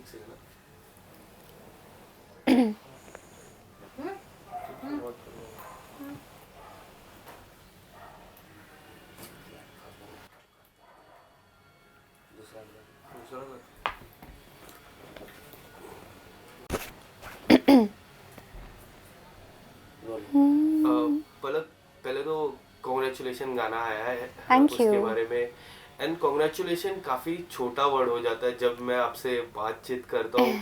एक सेकंड पलक, पहले तो कॉन्ग्रेचुलेशन गाना आया है थैंक उसके यू। बारे में। एंड कॉन्ग्रेचुलेशन काफ़ी छोटा वर्ड हो जाता है जब मैं आपसे बातचीत करता हूँ।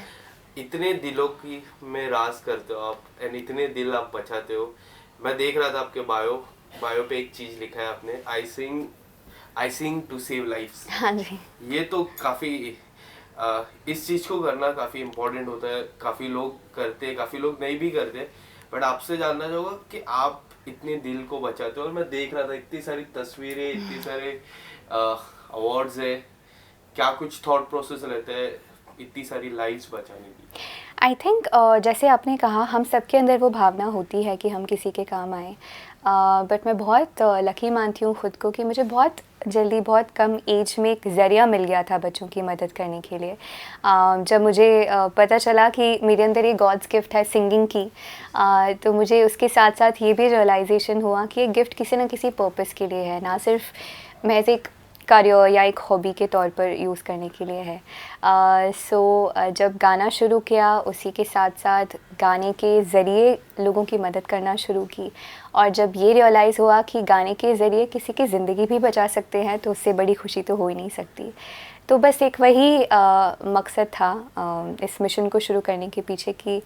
इतने दिलों की में राज करते हो आप, एंड इतने दिल आप बचाते हो। मैं देख रहा था आपके बायो पे एक चीज़ लिखा है आपने, आई सिंग टू सेव लाइफ्स। हाँ जी। ये तो काफ़ी इस चीज़ को करना काफ़ी इम्पोर्टेंट होता है। काफ़ी लोग करते हैं, काफ़ी लोग नहीं भी करते, बट आपसे जानना चाहूँगा कि आप इतने दिल को बचाते हो। और मैं देख रहा था इतनी सारी तस्वीरें, इतने सारे अवार्ड्स है, क्या कुछ थॉट प्रोसेस रहता है इतनी सारी लाइव्स बचाने की? आई थिंक जैसे आपने कहा, हम सबके अंदर वो भावना होती है कि हम किसी के काम आएँ। बट मैं बहुत लकी मानती हूँ खुद को कि मुझे बहुत जल्दी, बहुत कम एज में एक ज़रिया मिल गया था बच्चों की मदद करने के लिए। जब मुझे पता चला कि मेरे अंदर ये गॉड्स गिफ्ट है सिंगिंग की, तो मुझे उसके साथ साथ ये भी रियलाइजेशन हुआ कि ये गिफ्ट किसी न किसी पर्पस के लिए है, ना सिर्फ महज एक कार्य या एक हॉबी के तौर पर यूज़ करने के लिए है। जब गाना शुरू किया, उसी के साथ साथ गाने के ज़रिए लोगों की मदद करना शुरू की, और जब ये रियलाइज़ हुआ कि गाने के ज़रिए किसी की ज़िंदगी भी बचा सकते हैं, तो उससे बड़ी खुशी तो हो ही नहीं सकती। तो बस एक वही मकसद था इस मिशन को शुरू करने के पीछे कि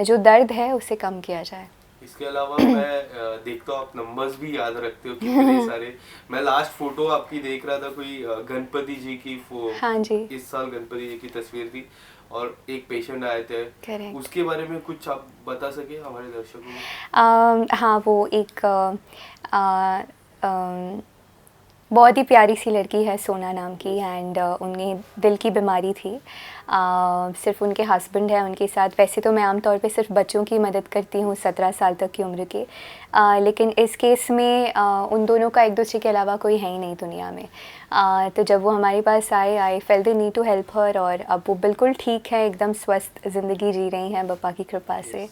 जो दर्द है उसे कम किया जाए। इसके अलावा मैं देखता हूँ आप नंबर्स भी याद रखते हो कितने सारे। मैं लास्ट फोटो आपकी देख रहा था, कोई गणपति जी की हाँ जी। इस साल गणपति जी की तस्वीर थी और एक पेशेंट आए थे। करेक्ट। उसके बारे में कुछ आप बता सके हमारे दर्शकों को? हाँ, वो एक अ, अम, बहुत ही प्यारी सी लड़की है, सोना नाम की, एंड उन्हें दिल की बीमारी थी। सिर्फ उनके हस्बैंड है उनके साथ। वैसे तो मैं आमतौर पे सिर्फ बच्चों की मदद करती हूँ 17 साल तक की उम्र के, लेकिन इस केस में उन दोनों का एक दूसरे के अलावा कोई है ही नहीं दुनिया में। तो जब वो हमारे पास आए, I felt the need to help her, और अब वो बिल्कुल ठीक है, एकदम स्वस्थ ज़िंदगी जी रही हैं बापा की कृपा से।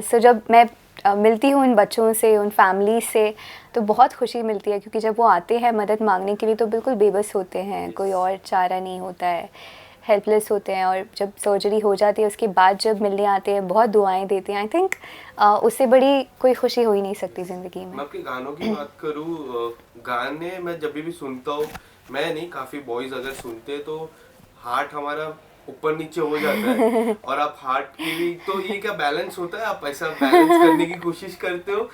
सो जब मैं मिलती हूँ उन बच्चों से, उन फैमिली से, तो बहुत खुशी मिलती है, क्योंकि जब वो आते हैं मदद मांगने के लिए तो बिल्कुल बेबस होते हैं, कोई और चारा नहीं होता है, हेल्पलेस होते हैं, और जब सर्जरी हो जाती है उसके बाद जब मिलने आते हैं, बहुत दुआएं देते हैं। आई थिंक उससे बड़ी कोई खुशी हो ही नहीं सकती ज़िंदगी में। मैं आपके गानों की बात करूँ, गाने मैं जब भी सुनता हूँ, मैं नहीं, काफ़ी बॉयज़ अगर सुनते हैं तो हार्ट हमारा ऊपर नीचे हो जाता है। और आप हार्ट की भी, तो ये क्या बैलेंस होता है? आप ऐसा बैलेंस करने की कोशिश करते हो?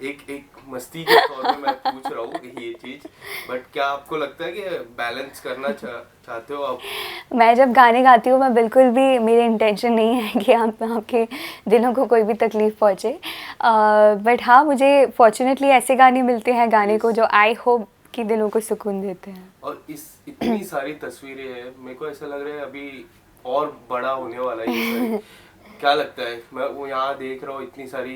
एक एक मस्ती के तौर पे मैं पूछ रहा हूँ ये चीज़, बट क्या आपको लगता है कि बैलेंस करना चाहते हो आप? मैं जब गाने गाती हूँ, मैं बिल्कुल भी, मेरी इंटेंशन नहीं है कि आप आपके दिलों को कोई भी तकलीफ़ पहुँचे। बट हाँ, मुझे फॉर्चुनेटली ऐसे गाने मिलते हैं गाने को Yes. जो आई होप कि दिलों को सुकून देते हैं। और इस इतनी सारी तस्वीरें हैं, मेरे को ऐसा लग रहा है अभी और बड़ा होने वाला है ये सारी। क्या लगता है? मैं वो यहाँ देख रहा हूँ इतनी सारी,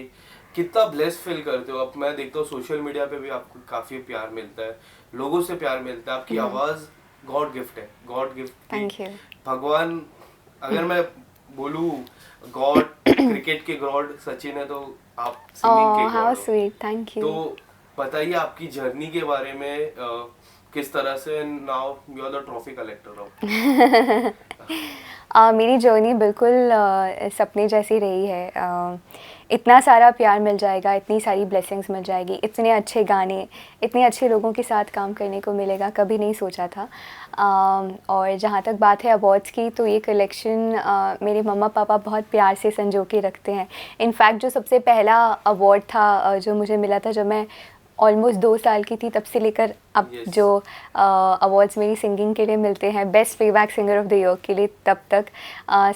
कितना ब्लेस फील करते हो? अब मैं देखता हूँ सोशल मीडिया पे भी आपको काफ़ी प्यार मिलता है, लोगों से प्यार मिलता है। आपकी आवाज़ गॉड गिफ्ट है, गॉड गिफ्ट की। Thank you. भगवान, अगर मैं बोलूँ, गॉड, क्रिकेट के गॉड सचिन है तो आप सिंगिंग के ओह, हाउ गॉड हो। Sweet, thank you. तो बताइए आपकी जर्नी के बारे में, किस तरह से now you are the trophy collector हो? मेरी जर्नी बिल्कुल सपने जैसी रही है। इतना सारा प्यार मिल जाएगा, इतनी सारी ब्लेसिंग्स मिल जाएगी, इतने अच्छे गाने, इतने अच्छे लोगों के साथ काम करने को मिलेगा, कभी नहीं सोचा था। और जहाँ तक बात है अवार्ड्स की, तो ये कलेक्शन मेरे मम्मा पापा बहुत प्यार से संजो के रखते हैं। इनफैक्ट जो सबसे पहला अवार्ड था जो मुझे मिला था जब मैं ऑलमोस्ट 2 साल की थी, तब से लेकर अब Yes. जो अवार्ड्स मेरी सिंगिंग के लिए मिलते हैं, best playback singer of the year के लिए, तब तक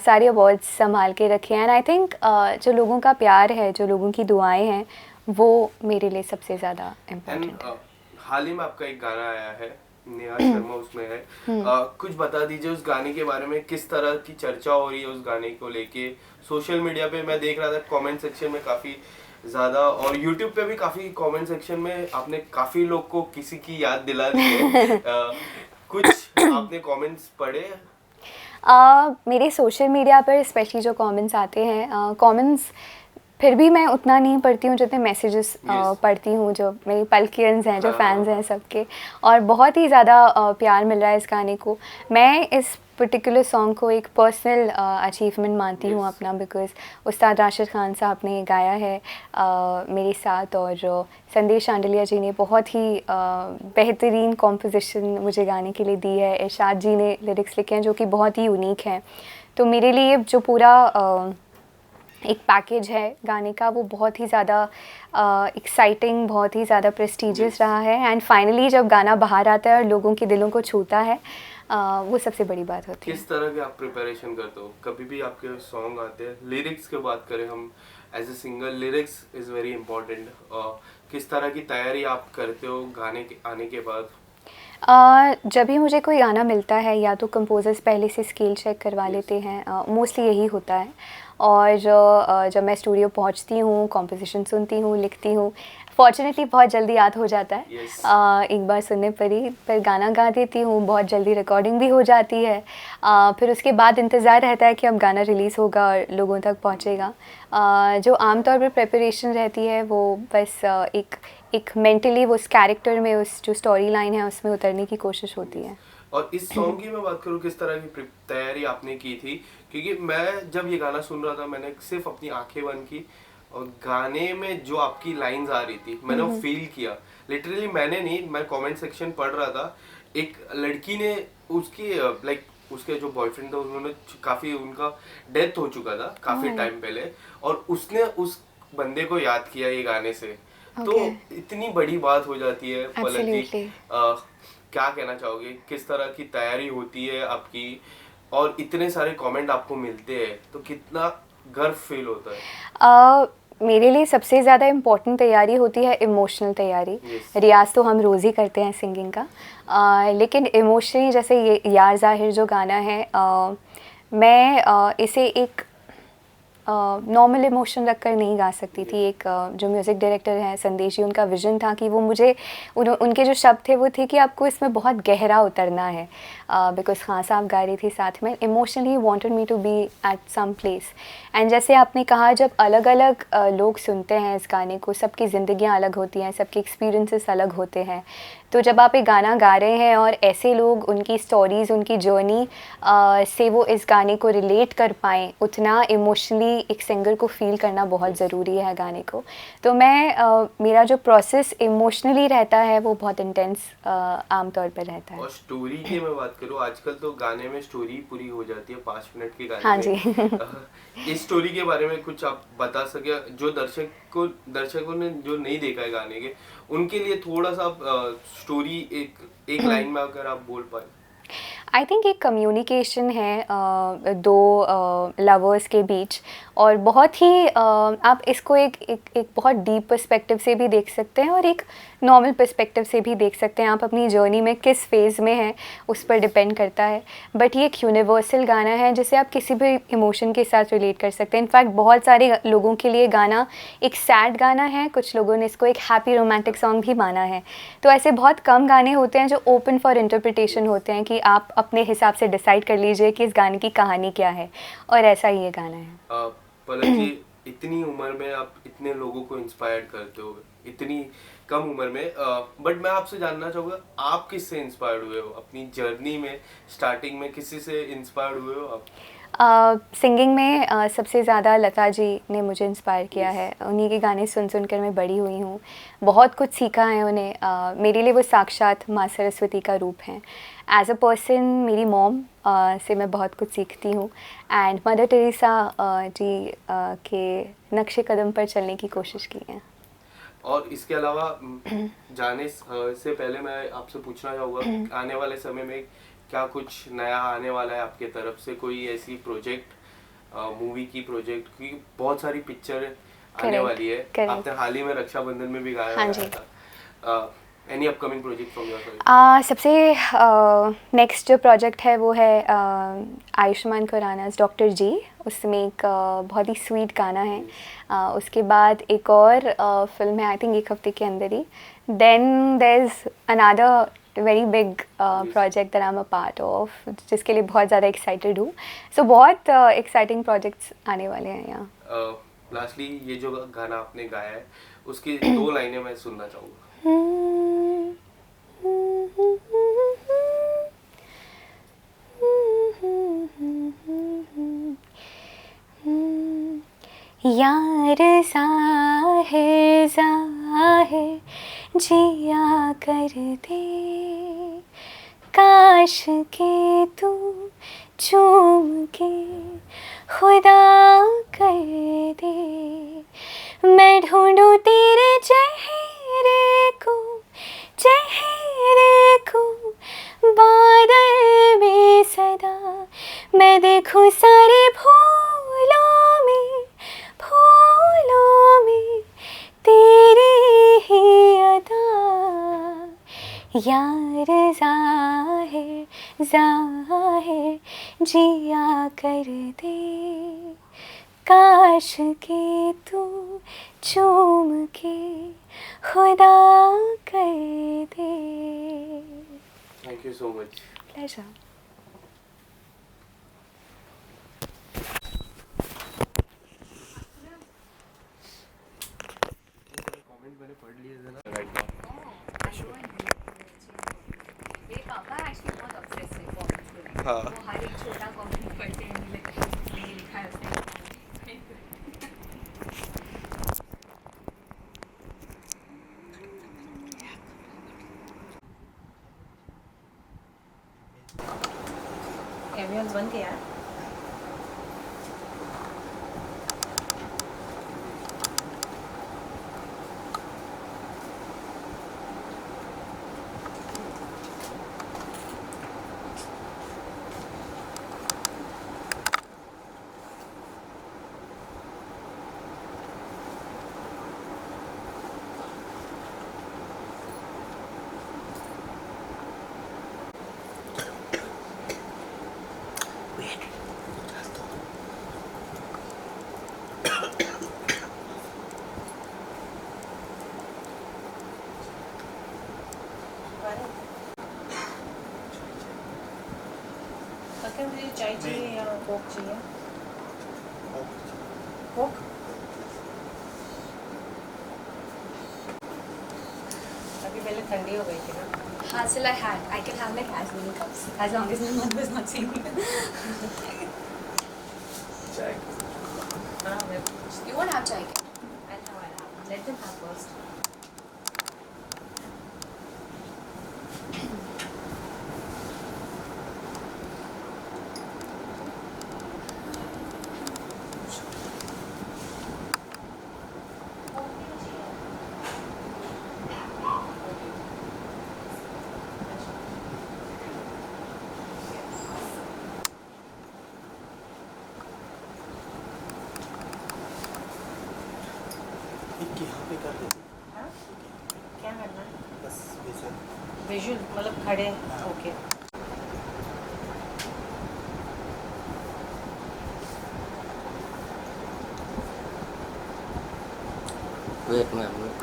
सारे अवार्ड्स संभाल के रखे हैं। एंड आई थिंक जो लोगों का प्यार है, जो लोगों की दुआएं हैं, वो मेरे लिए सबसे ज़्यादा इम्पोर्टेंट है। हाल ही में आपका एक गाना आया है, नेहा शर्मा उसमें है। कुछ बता दीजिए उस गाने के बारे में, किस तरह की चर्चा हो रही है उस गाने को लेके? सोशल मीडिया पे मैं देख रहा था कमेंट सेक्शन में काफ़ी ज़्यादा, और यूट्यूब पे भी काफ़ी कमेंट सेक्शन में आपने काफ़ी लोग को किसी की याद दिला दी है। कुछ आपने कमेंट्स पढ़े? मेरे सोशल मीडिया पर स्पेशली जो कमेंट्स आते हैं, कमेंट्स फिर भी मैं उतना नहीं पढ़ती हूँ जितने मैसेजेस Yes. पढ़ती हूँ, जो मेरी पल्कियंस हैं, जो हाँ, फैंस हाँ। हैं सबके। और बहुत ही ज़्यादा प्यार मिल रहा है इस गाने को। मैं इस पर्टिकुलर सॉन्ग को एक पर्सनल अचीवमेंट मानती हूँ Yes. अपना, बिकॉज़ उस्ताद राशिद खान साहब ने गाया है मेरे साथ, और संदेश शांडिलिया जी ने बहुत ही बेहतरीन कॉम्पोजिशन मुझे गाने के लिए दी है। इरशाद जी ने लिरिक्स लिखे हैं जो कि बहुत ही यूनिक हैं। तो मेरे लिए जो पूरा एक पैकेज है गाने का, वो बहुत ही ज़्यादा एक्साइटिंग, बहुत ही ज़्यादा प्रेस्टिजियस रहा है। एंड फाइनली जब गाना बाहर आता है और लोगों के दिलों को छूता है, वो सबसे बड़ी बात होती है। किस तरह के आप प्रिपरेशन करते हो? कभी भी आपके सॉन्ग आते हैं, लिरिक्स की बात करें हम, as a singer lyrics is very important. किस तरह की तैयारी आप करते हो गाने के आने के बाद? जब भी मुझे कोई गाना मिलता है, या तो कंपोजर्स पहले से स्केल चेक करवा Yes. लेते हैं, मोस्टली यही होता है। और जब मैं स्टूडियो पहुंचती हूँ, कॉम्पोजिशन सुनती हूँ, लिखती हूँ, फॉर्चुनेटली बहुत जल्दी याद हो जाता है। Yes. एक बार सुनने पर ही पर गाना गा देती हूँ, बहुत जल्दी रिकॉर्डिंग भी हो जाती है। फिर उसके बाद इंतज़ार रहता है कि अब गाना रिलीज़ होगा और लोगों तक पहुँचेगा। जो आमतौर पर प्रिपरेशन रहती है वो बस एक मेंटली वो उस कैरेक्टर में, उस जो स्टोरी लाइन है उसमें उतरने की कोशिश होती है। और इस सॉन्ग की मैं बात करूँ, किस तरह की तैयारी आपने की थी? क्योंकि मैं जब ये गाना सुन रहा था, मैंने सिर्फ अपनी आंखें बंद की और गाने में जो आपकी लाइंस आ रही थी मैंने वो फील किया। लिटरली मैंने नहीं, मैं कमेंट सेक्शन पढ़ रहा था, एक लड़की ने उसकी लाइक उसके जो बॉयफ्रेंड था उन्होंने काफी, उनका डेथ हो चुका था काफी टाइम पहले, और उसने उस बंदे को याद किया ये गाने से। तो Okay. इतनी बड़ी बात हो जाती है। पलक जी, Absolutely. क्या कहना चाहोगे? किस तरह की तैयारी होती है आपकी, और इतने सारे कमेंट आपको मिलते हैं तो कितना गर्व फील होता है? मेरे लिए सबसे ज़्यादा इम्पोर्टेंट तैयारी होती है इमोशनल तैयारी। Yes. रियाज़ तो हम रोज़ ही करते हैं सिंगिंग का, लेकिन इमोशनली जैसे ये यार ज़ाहिर जो गाना है, मैं इसे एक नॉर्मल इमोशन रखकर नहीं गा सकती थी। एक जो म्यूज़िक डायरेक्टर हैं संदेश जी, उनका विज़न था कि वो मुझे उनके जो शब्द थे वो थे कि आपको इसमें बहुत गहरा उतरना है, बिकॉज़ खान साहब गा रही थी साथ में। Emotionally wanted me to be at some place. And जैसे आपने कहा, जब अलग अलग लोग सुनते हैं इस गाने को, सबकी ज़िंदगियाँ अलग होती हैं, सबके एक्सपीरियंसेस अलग होते हैं। तो जब आप एक गाना गा रहे हैं और ऐसे लोग उनकी स्टोरीज़, उनकी जर्नी से वो इस गाने को रिलेट कर पाएँ, उतना इमोशनली एक सिंगर को फ़ील करना बहुत ज़रूरी है गाने को। तो मैं मेरा जो प्रोसेस इमोशनली रहता है वो बहुत इंटेंस आमतौर पर रहता है। और स्टोरी की मैं बात करूँ, आजकल तो गाने में स्टोरी पूरी हो जाती है 5 मिनट के गाने हाँ में। जी। इस स्टोरी के बारे में कुछ आप बता सके, जो दर्शकों ने जो नहीं देखा है गाने के, उनके लिए थोड़ा सा स्टोरी एक लाइन में अगर आप बोल पाए। आई थिंक एक कम्युनिकेशन है दो लवर्स के बीच, और बहुत ही आप इसको एक बहुत डीप पर्सपेक्टिव से भी देख सकते हैं और एक नॉर्मल पर्सपेक्टिव से भी देख सकते हैं। आप अपनी जर्नी में किस फेज़ में हैं उस पर डिपेंड करता है, बट ये एक यूनिवर्सल गाना है जिसे आप किसी भी इमोशन के साथ रिलेट कर सकते हैं। इनफैक्ट बहुत सारे लोगों के लिए गाना एक सैड गाना है, कुछ लोगों ने इसको एक हैप्पी रोमांटिक सॉन्ग भी माना है। तो ऐसे बहुत कम गाने होते हैं जो ओपन फॉर इंटरप्रिटेशन होते हैं, कि आप अपने हिसाब से डिसाइड कर लीजिए कि इस गाने की कहानी क्या है, और ऐसा ही ये गाना है। पलक जी, इतनी उम्र में आप इतने लोगों को इंस्पायर करते हो, इतनी कम उम्र में, बट मैं आपसे जानना चाहूँगा, आप किससे इंस्पायर्ड हुए हो अपनी जर्नी में? स्टार्टिंग में किसी से इंस्पायर्ड हुए हो आप? सिंगिंग में सबसे ज़्यादा लता जी ने मुझे इंस्पायर किया है। उन्हीं के गाने सुन सुनकर मैं बड़ी हुई हूँ, बहुत कुछ सीखा है उन्हें। मेरे लिए वो साक्षात माँ सरस्वती का रूप हैं। एज अ पर्सन मेरी मॉम से मैं बहुत कुछ सीखती हूँ, एंड मदर टेरेसा जी के नक्शे कदम पर चलने की कोशिश की है। और इसके अलावा जाने से पहले मैं आपसे पूछना चाहूँगा, आने वाले समय में क्या कुछ नया आने वाला है आपके तरफ से? कोई ऐसी प्रोजेक्ट, मूवी की प्रोजेक्ट, क्योंकि बहुत सारी पिक्चर आने वाली है। आपने हाल ही में रक्षाबंधन में भी गाया हाँ हुआ था। Any upcoming project from your side? सबसे नेक्स्ट जो प्रोजेक्ट है वो है आयुष्मान खुराना's डॉक्टर जी। उसमें एक बहुत ही स्वीट गाना है। उसके बाद एक और फिल्म है, आई थिंक एक हफ्ते के अंदर ही। Then there is another very big project that I am a part of, जिसके लिए बहुत ज़्यादा एक्साइटेड हूँ. सो बहुत एक्साइटिंग प्रोजेक्ट्स आने वाले हैं यहाँ. लास्टली ये जो गाना आपने गाया है उसकी 2 लाइनें मैं सुनना चाहूँगा. यार ज़ाहिर ज़ाहिर जिया कर दे, काश के तू चूम के खुदा कर दे. मैं ढूंढूं तेरे चेहरे को बादल में सदा. मैं देखूं सारे फूलों में तेरी ही अदा. यार ज़ाहिर ज़ाहिर जिया कर दे, काश के तू चूम के खुदा कर दे. Thank you so much. Pleasure. Comment मैंने पढ़ लिए थे ना राइट नाउ. मेरे पापा एक्चुअली बहुत ऑब्सेस्ड है कमेंट्स को. हाँ. वो हर एक छोटा कमेंट पढ़ते हैं, ये लिखा है उसने. एवियंस बन गया है. क्या मुझे चाय चाहिए या कोक चाहिए? कोक. अभी पहले ठंडी हो गई थी ना. हाँ, still I can have like as many cups as long as my mother is not seeing me. चाय. हाँ मैं You won't have chai. I'll have. Let them have first. यहाँ पे कर देते. हाँ? क्या करना है? बस वैसे. विजुअल मतलब खड़े. ओके. Wait ma'am.